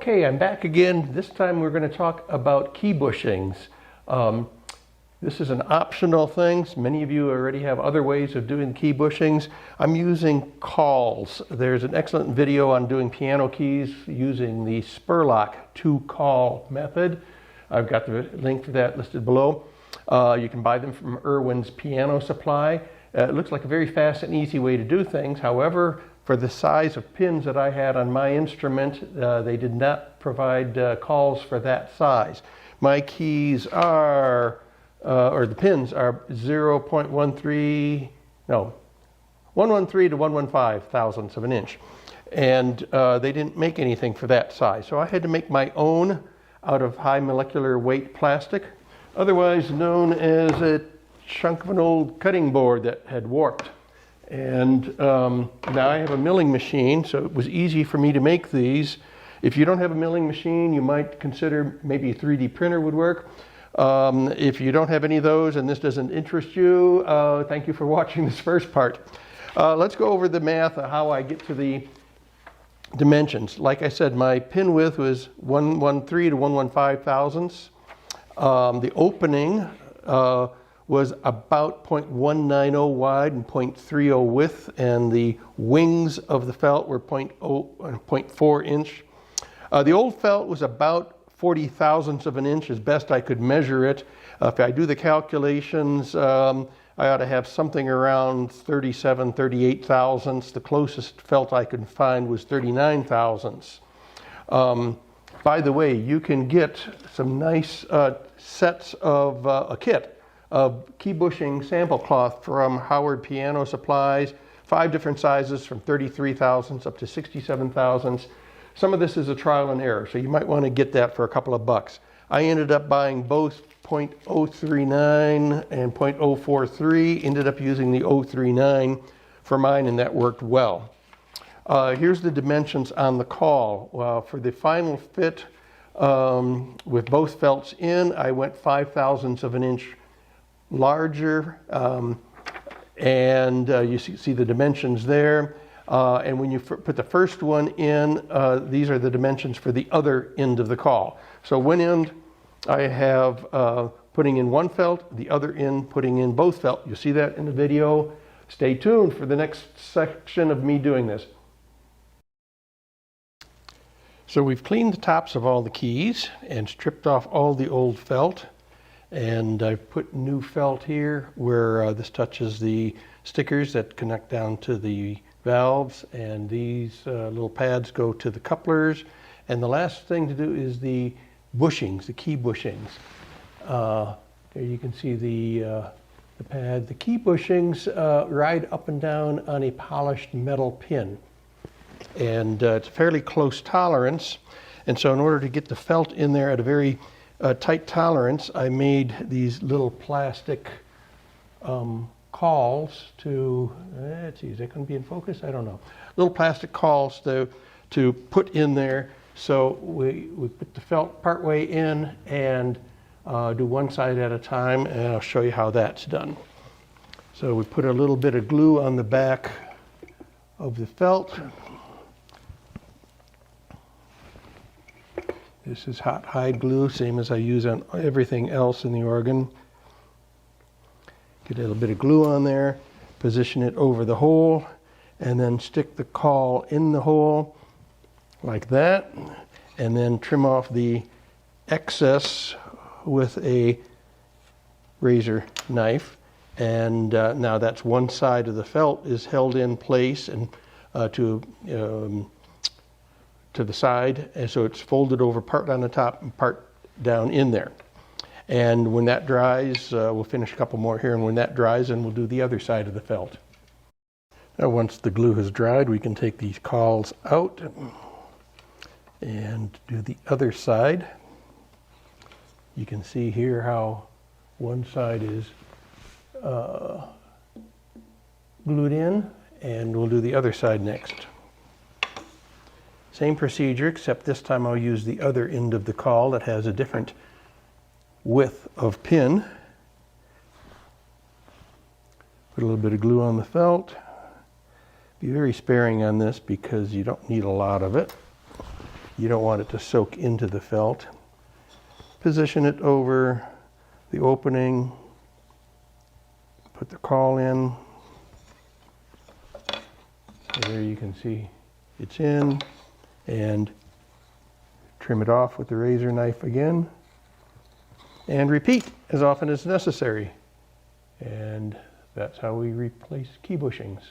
Okay, I'm back again. This time we're going to talk about key bushings. This is an optional thing. Many of you already have other ways of doing key bushings. I'm using cauls. There's an excellent video on doing piano keys using the Spurlock 2-caul method. I've got the link to that listed below. You can buy them from Irwin's Piano Supply. It looks like a very fast and easy way to do things. However, for the size of pins that I had on my instrument, they did not provide cauls for that size. My keys are, or the pins are 113 to 115 thousandths of an inch. And they didn't make anything for that size. So I had to make my own out of high molecular weight plastic, otherwise known as a chunk of an old cutting board that had warped. And now I have a milling machine, so it was easy for me to make these. If you don't have a milling machine, you might consider maybe a 3D printer would work. If you don't have any of those and this doesn't interest you, thank you for watching this first part. Let's go over the math of how I get to the dimensions. Like I said, my pin width was 113 to 115 thousandths. The opening was about 0.190 wide and 0.30 width, and the wings of the felt were 0.4 inch. The old felt was about 40 thousandths of an inch as best I could measure it. If I do the calculations, I ought to have something around 37, 38 thousandths. The closest felt I could find was 39 thousandths. By the way, you can get some nice sets of a kit of key bushing sample cloth from Howard Piano Supplies, 5 different sizes from 33 thousandths up to 67 thousandths. Some of this is a trial and error, so you might want to get that for a couple of bucks. I ended up buying both 0.039 and 0.043, ended up using the 039 for mine, and that worked well. Here's the dimensions on the caul. For the final fit with both felts in, I went 5 thousandths of an inch larger, and you see the dimensions there. And when you put the first one in, these are the dimensions for the other end of the caul. So one end I have putting in one felt, the other end putting in both felt. You'll see that in the video. Stay tuned for the next section of me doing this. So we've cleaned the tops of all the keys and stripped off all the old felt. And I've put new felt here where this touches the stickers that connect down to the valves, and these little pads go to the couplers. And the last thing to do is the bushings, the key bushings. There you can see the pad. The key bushings ride up and down on a polished metal pin. And it's a fairly close tolerance. And so in order to get the felt in there at a very tight tolerance, I made these little plastic cauls to, let's see, is that going to be in focus? I don't know. Little plastic cauls to put in there. So we put the felt partway in and do one side at a time, and I'll show you how that's done. So we put a little bit of glue on the back of the felt. This is hot hide glue, same as I use on everything else in the organ. Get a little bit of glue on there, position it over the hole, and then stick the caul in the hole like that, and then trim off the excess with a razor knife. And now that's one side of the felt is held in place and to the side, and so it's folded over part on the top and part down in there. And when that dries, we'll finish a couple more here, and when that dries, then we'll do the other side of the felt. Now once the glue has dried, we can take these cauls out and do the other side. You can see here how one side is glued in, and we'll do the other side next. Same procedure, except this time I'll use the other end of the caul that has a different width of pin. Put a little bit of glue on the felt. Be very sparing on this because you don't need a lot of it. You don't want it to soak into the felt. Position it over the opening. Put the caul in. And there you can see it's in. And trim it off with the razor knife again. And repeat as often as necessary. And that's how we replace key bushings.